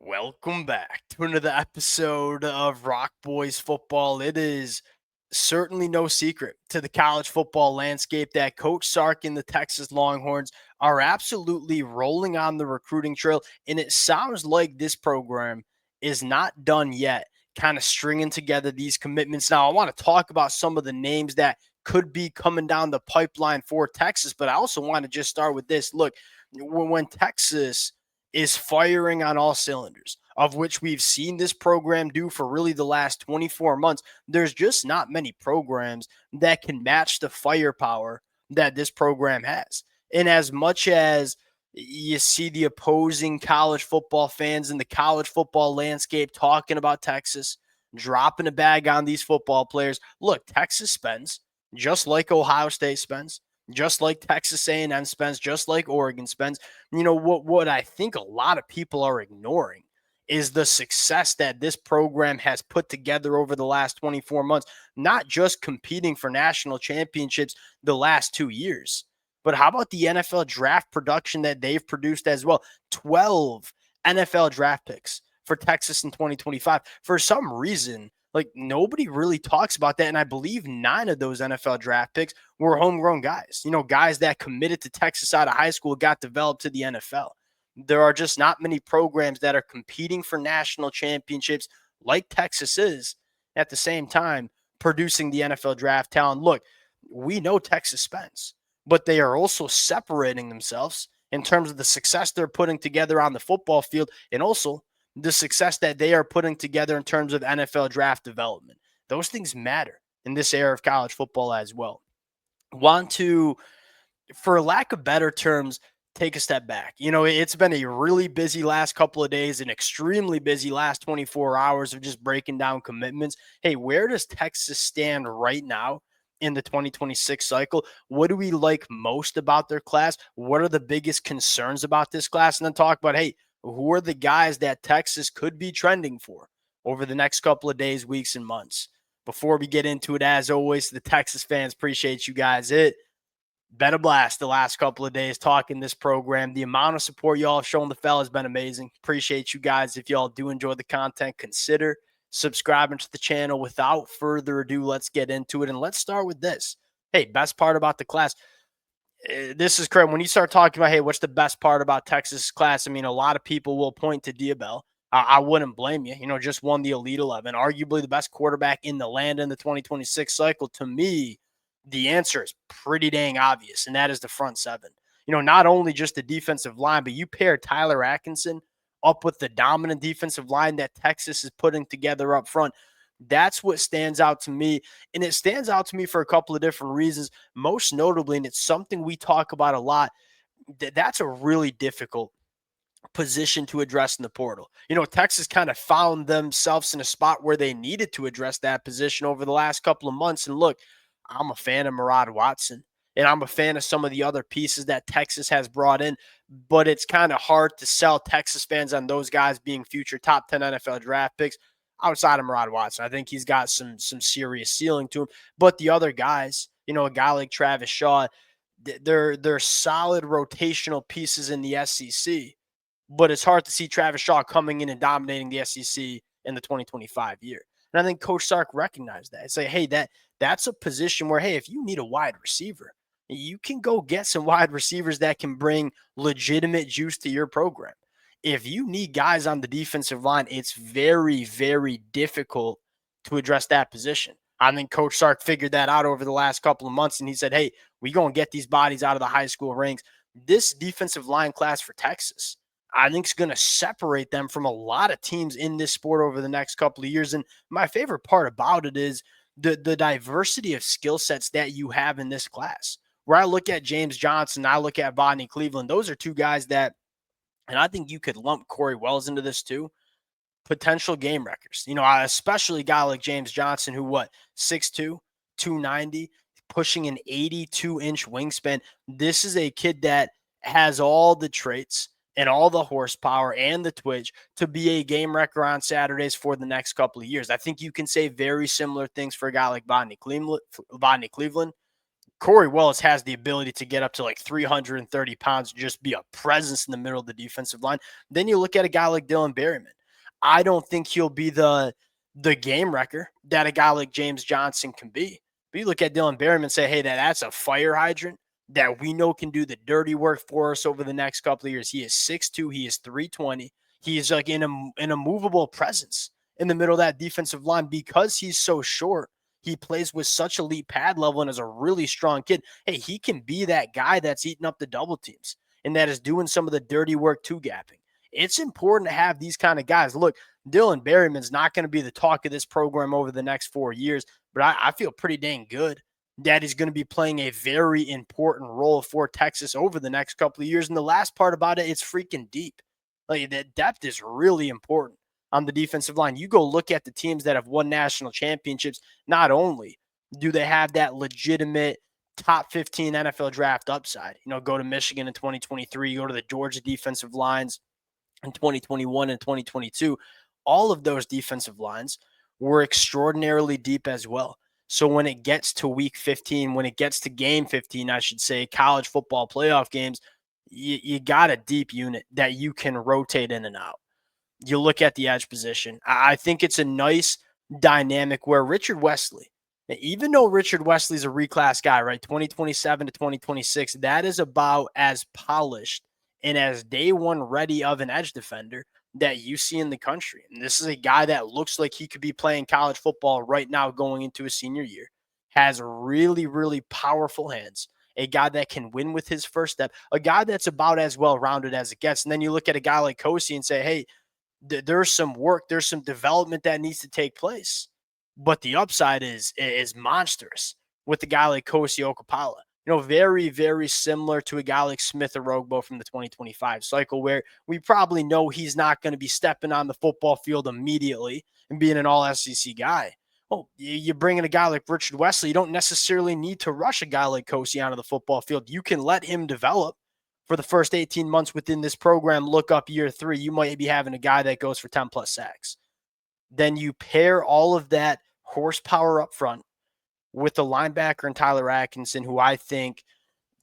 Welcome back to another episode of Rock Boys Football. It is certainly no secret to the college football landscape that Coach Sark and the Texas Longhorns are absolutely rolling on the recruiting trail. And it sounds like this program is not done yet, kind of stringing together these commitments. Now, I want to talk about some of the names that could be coming down the pipeline for Texas, but I also want to just start with this. Look, when Texas is firing on all cylinders, of which we've seen this program do for really the last 24 months. There's just not many programs that can match the firepower that this program has. And as much as you see the opposing college football fans in the college football landscape talking about Texas, dropping a bag on these football players, look, Texas spends just like Ohio State spends, just like Texas A&M spends, just like Oregon spends. You know what I think a lot of people are ignoring is the success that this program has put together over the last 24 months, not just competing for national championships the last 2 years, but how about the NFL draft production that they've produced as well? 12 NFL draft picks for Texas in 2025. For some reason, like nobody really talks about that. And I believe 9 of those NFL draft picks were homegrown guys, guys that committed to Texas out of high school, got developed to the NFL. There are just not many programs that are competing for national championships like Texas is at the same time producing the NFL draft talent. Look, we know Texas spends, but they are also separating themselves in terms of the success they're putting together on the football field and also the success that they are putting together in terms of NFL draft development. Those things matter in this era of college football as well. Want to, for lack of better terms, take a step back. It's been a really busy last couple of days, an extremely busy last 24 hours of just breaking down commitments. Hey, where does Texas stand right now in the 2026 cycle? What do we like most about their class? What are the biggest concerns about this class? And then talk about, hey, who are the guys that Texas could be trending for over the next couple of days, weeks, and months? Before we get into it, as always, the Texas fans, appreciate you guys. It been a blast the last couple of days talking this program. The amount of support y'all have shown the fella has been amazing. Appreciate you guys. If y'all do enjoy the content, consider subscribing to the channel. Without further ado, let's get into it. And let's start with this. Hey, best part about the class. This is correct. When you start talking about, hey, what's the best part about Texas class? I mean, a lot of people will point to Diabell. I wouldn't blame you. Just won the Elite 11, arguably the best quarterback in the land in the 2026 cycle. To me, the answer is pretty dang obvious, and that is the front seven. Not only just the defensive line, but you pair Tyler Atkinson up with the dominant defensive line that Texas is putting together up front. That's what stands out to me. And it stands out to me for a couple of different reasons. Most notably, and it's something we talk about a lot, that's a really difficult position to address in the portal. Texas kind of found themselves in a spot where they needed to address that position over the last couple of months. And look, I'm a fan of Murad Watson, and I'm a fan of some of the other pieces that Texas has brought in, but it's kind of hard to sell Texas fans on those guys being future top 10 NFL draft picks outside of Murad Watson. I think he's got some serious ceiling to him. But the other guys, a guy like Travis Shaw, they're solid rotational pieces in the SEC. But it's hard to see Travis Shaw coming in and dominating the SEC in the 2025 year. And I think Coach Sark recognized that. It's like, hey, that's a position where, hey, if you need a wide receiver, you can go get some wide receivers that can bring legitimate juice to your program. If you need guys on the defensive line, it's very, very difficult to address that position. I think Coach Sark figured that out over the last couple of months, and he said, hey, we going to get these bodies out of the high school ranks. This defensive line class for Texas, I think, is going to separate them from a lot of teams in this sport over the next couple of years. And my favorite part about it is the diversity of skill sets that you have in this class. Where I look at James Johnson, I look at Bodney Cleveland. Those are two guys that, and I think you could lump Corey Wells into this too, potential game wreckers. Especially a guy like James Johnson, who 6'2", 290, pushing an 82-inch wingspan. This is a kid that has all the traits and all the horsepower and the twitch to be a game wrecker on Saturdays for the next couple of years. I think you can say very similar things for a guy like Bodney Cleveland. Corey Wells has the ability to get up to like 330 pounds, just be a presence in the middle of the defensive line. Then you look at a guy like Dylan Berryman. I don't think he'll be the game wrecker that a guy like James Johnson can be. But you look at Dylan Berryman and say, hey, that's a fire hydrant that we know can do the dirty work for us over the next couple of years. He is 6'2", he is 320. He is like in a movable presence in the middle of that defensive line because he's so short. He plays with such elite pad level and is a really strong kid. Hey, he can be that guy that's eating up the double teams and that is doing some of the dirty work two gapping. It's important to have these kind of guys. Look, Dylan Berryman's not going to be the talk of this program over the next 4 years, but I feel pretty dang good that he's going to be playing a very important role for Texas over the next couple of years. And the last part about it, it's freaking deep. Like that depth is really important on the defensive line. You go look at the teams that have won national championships. Not only do they have that legitimate top 15 NFL draft upside, go to Michigan in 2023, go to the Georgia defensive lines in 2021 and 2022, all of those defensive lines were extraordinarily deep as well. So when it gets to week 15, when it gets to game 15, I should say, college football playoff games, you got a deep unit that you can rotate in and out. You look at the edge position. I think it's a nice dynamic where Richard Wesley, even though Richard Wesley's a reclass guy, right, 2027 to 2026, that is about as polished and as day one ready of an edge defender that you see in the country. And this is a guy that looks like he could be playing college football right now going into his senior year, has really, really powerful hands, a guy that can win with his first step, a guy that's about as well-rounded as it gets. And then you look at a guy like Kosi and say, hey, there's some work, there's some development that needs to take place, but the upside is monstrous with a guy like Kosi Okapala. Very, very similar to a guy like Smith Orogbo from the 2025 cycle, where we probably know he's not going to be stepping on the football field immediately and being an all SEC guy. Oh, you bring in a guy like Richard Wesley, you don't necessarily need to rush a guy like Kosi onto the football field. You can let him develop for the first 18 months within this program. Look up year 3, you might be having a guy that goes for 10 plus sacks. Then you pair all of that horsepower up front with the linebacker and Tyler Atkinson, who I think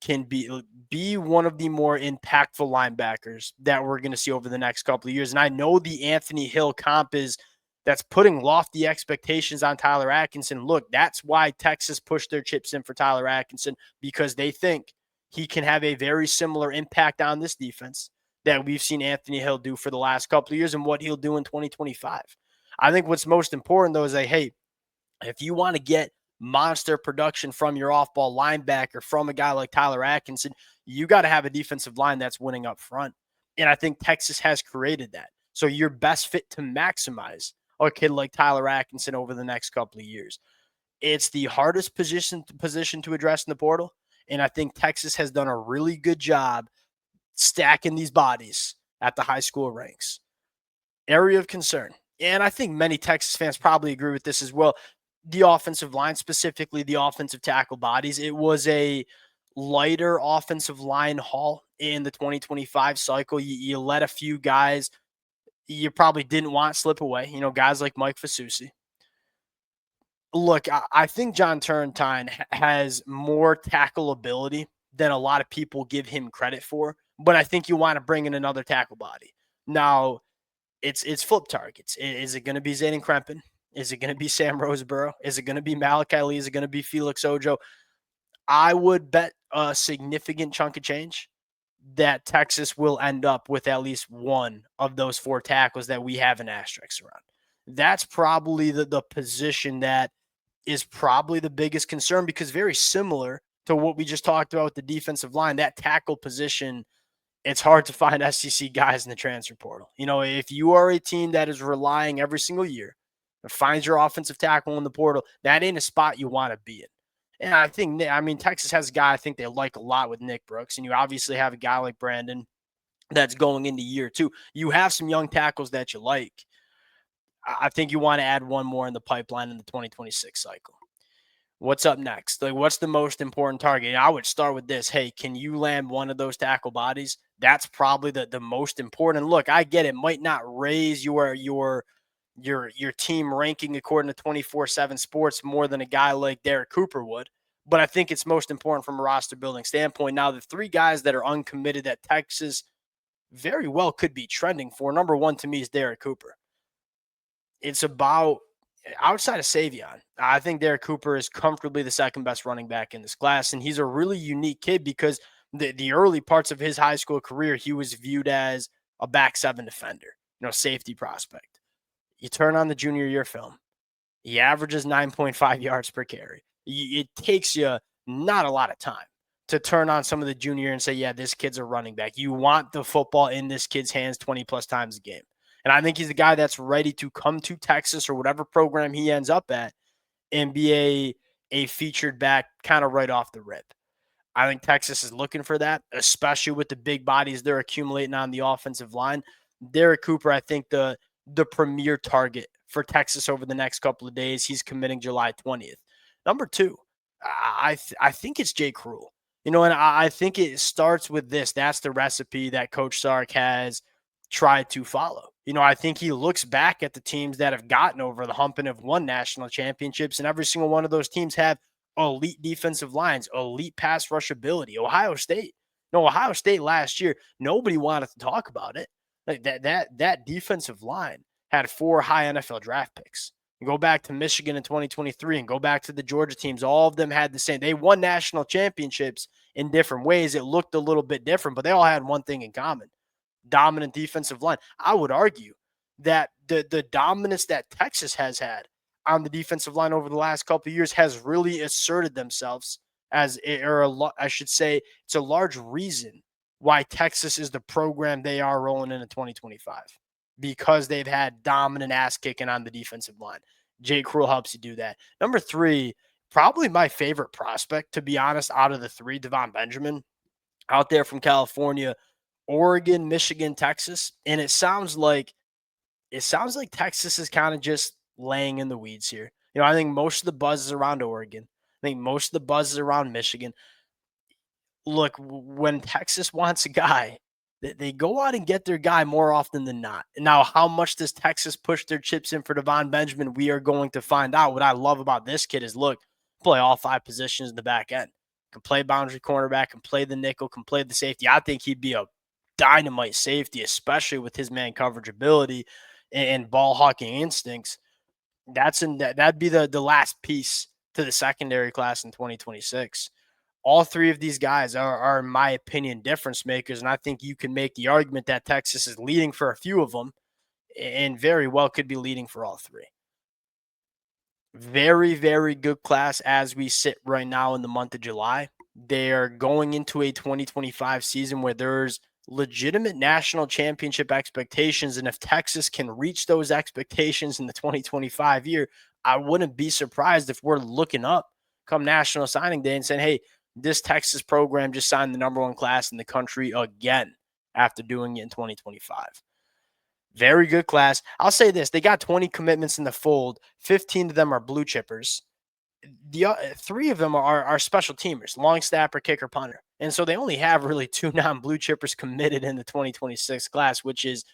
can be one of the more impactful linebackers that we're going to see over the next couple of years. And I know the Anthony Hill comp that's putting lofty expectations on Tyler Atkinson. Look, that's why Texas pushed their chips in for Tyler Atkinson, because they think he can have a very similar impact on this defense that we've seen Anthony Hill do for the last couple of years and what he'll do in 2025. I think what's most important, though, is that, hey, if you want to get monster production from your off-ball linebacker, from a guy like Tyler Atkinson, you got to have a defensive line that's winning up front. And I think Texas has created that. So you're best fit to maximize a kid like Tyler Atkinson over the next couple of years. It's the hardest position to address in the portal. And I think Texas has done a really good job stacking these bodies at the high school ranks. Area of concern. And I think many Texas fans probably agree with this as well. The offensive line, specifically the offensive tackle bodies. It was a lighter offensive line haul in the 2025 cycle. You let a few guys you probably didn't want slip away, guys like Mike Fasusi. Look, I think John Turrentine has more tackle ability than a lot of people give him credit for, but I think you want to bring in another tackle body. Now, it's flip targets. Is it going to be Zayden Krempin? Is it going to be Sam Roseborough? Is it going to be Malachi Lee? Is it going to be Felix Ojo? I would bet a significant chunk of change that Texas will end up with at least one of those 4 tackles that we have an asterisk around. That's probably the position that is probably the biggest concern, because very similar to what we just talked about with the defensive line, that tackle position, it's hard to find SEC guys in the transfer portal. If you are a team that is relying every single year and finds your offensive tackle in the portal, that ain't a spot you want to be in. And I mean, Texas has a guy I think they like a lot with Nick Brooks, and you obviously have a guy like Brandon that's going into year 2. You have some young tackles that you like. I think you want to add one more in the pipeline in the 2026 cycle. What's up next? Like, what's the most important target? And I would start with this. Hey, can you land one of those tackle bodies? That's probably the most important. Look, I get it might not raise your team ranking according to 24/7 Sports more than a guy like Derrek Cooper would, but I think it's most important from a roster building standpoint. Now, the 3 guys that are uncommitted that Texas very well could be trending for, number 1 to me is Derrek Cooper. It's about outside of Savion. I think Derek Cooper is comfortably the second best running back in this class, and he's a really unique kid because the early parts of his high school career, he was viewed as a back seven defender, safety prospect. You turn on the junior year film, he averages 9.5 yards per carry. It takes you not a lot of time to turn on some of the junior and say, yeah, this kid's a running back. You want the football in this kid's hands 20 plus times a game. And I think he's a guy that's ready to come to Texas or whatever program he ends up at and be a featured back kind of right off the rip. I think Texas is looking for that, especially with the big bodies they're accumulating on the offensive line. Derek Cooper, I think the premier target for Texas over the next couple of days. He's committing July 20th. Number two, I think it's Jay Kruel. And I think it starts with this. That's the recipe that Coach Sark has tried to follow. I think he looks back at the teams that have gotten over the hump and have won national championships, and every single one of those teams have elite defensive lines, elite pass rush ability. Ohio State. No, Ohio State last year, nobody wanted to talk about it. Like that defensive line had 4 high NFL draft picks. You go back to Michigan in 2023 and go back to the Georgia teams. All of them had the same. They won national championships in different ways. It looked a little bit different, but they all had one thing in common: dominant defensive line. I would argue that the dominance that Texas has had on the defensive line over the last couple of years has really asserted themselves I should say, it's a large reason why Texas is the program they are rolling into 2025, because they've had dominant ass kicking on the defensive line. Jay Kruel helps you do that. Number 3, probably my favorite prospect, to be honest, out of the 3, Devon Benjamin, out there from California, Oregon, Michigan, Texas. And it sounds like Texas is kind of just laying in the weeds here. I think most of the buzz is around Oregon. I think most of the buzz is around Michigan. Look, when Texas wants a guy, they go out and get their guy more often than not. Now, how much does Texas push their chips in for Devon Benjamin? We are going to find out. What I love about this kid is, look, play all 5 positions in the back end. Can play boundary cornerback, can play the nickel, can play the safety. I think he'd be a dynamite safety, especially with his man coverage ability and ball hawking instincts. That'd be the last piece to the secondary class in 2026. All 3 of these guys are, in my opinion, difference makers, and I think you can make the argument that Texas is leading for a few of them and very well could be leading for all 3. Very, very good class as we sit right now in the month of July. They are going into a 2025 season where there's legitimate national championship expectations, and if Texas can reach those expectations in the 2025 year, I wouldn't be surprised if we're looking up come National Signing Day and saying, hey, this Texas program just signed the number 1 class in the country again after doing it in 2025. Very good class. I'll say this: they got 20 commitments in the fold. 15 of them are blue chippers. The 3 of them are special teamers: long snapper, kicker, punter. And so they only have really 2 non-blue chippers committed in the 2026 class, which is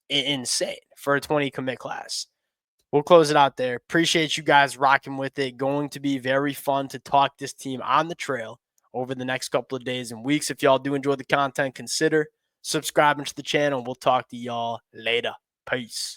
insane for a 20 commit class. We'll close it out there. Appreciate you guys rocking with it. Going to be very fun to talk this team on the trail over the next couple of days and weeks. If y'all do enjoy the content, consider subscribing to the channel. We'll talk to y'all later. Peace.